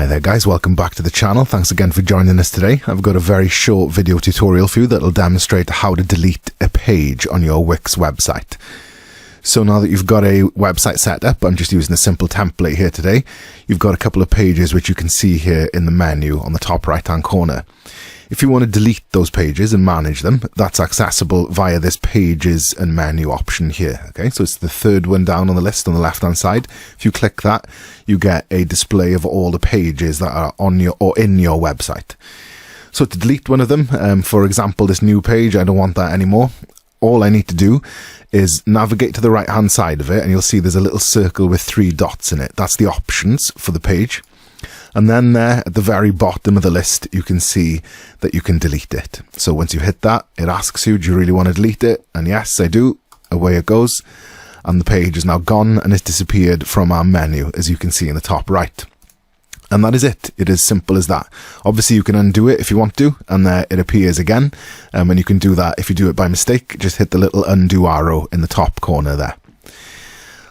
Hi there guys, welcome back to the channel. Thanks again for joining us today. I've got a very short video tutorial for you that will demonstrate how to delete a page on your Wix website. So now that you've got a website set up, I'm just using a simple template here today. You've got a couple of pages which you can see here in the menu on the top right hand corner. If you want to delete those pages and manage them, that's accessible via this pages and menu option here. Okay, so it's the third one down on the list on the left hand side. If you click that, you get a display of all the pages that are on your or in your website. So to delete one of them, for example, this new page, I don't want that anymore. All I need to do is navigate to the right hand side of it and you'll see there's a little circle with 3 dots in it. That's the options for the page. And then there at the very bottom of the list, you can see that you can delete it. So once you hit that, it asks you, do you really want to delete it? And yes, I do. Away it goes. And the page is now gone and it's disappeared from our menu, as you can see in the top right. And that is it. It is simple as that. Obviously, you can undo it if you want to, and there it appears again. And you can do that if you do it by mistake. Just hit the little undo arrow in the top corner there.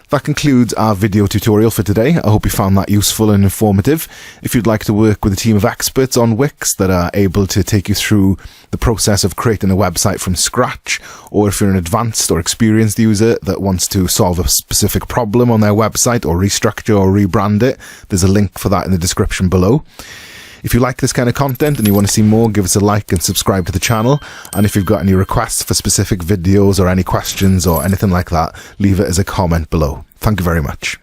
That concludes our video tutorial for today. I hope you found that useful and informative. If you'd like to work with a team of experts on Wix that are able to take you through the process of creating a website from scratch, or if you're an advanced or experienced user that wants to solve a specific problem on their website or restructure or rebrand it, there's a link for that in the description below. If you like this kind of content and you want to see more, give us a like and subscribe to the channel. And if you've got any requests for specific videos or any questions or anything like that, leave it as a comment below. Thank you very much.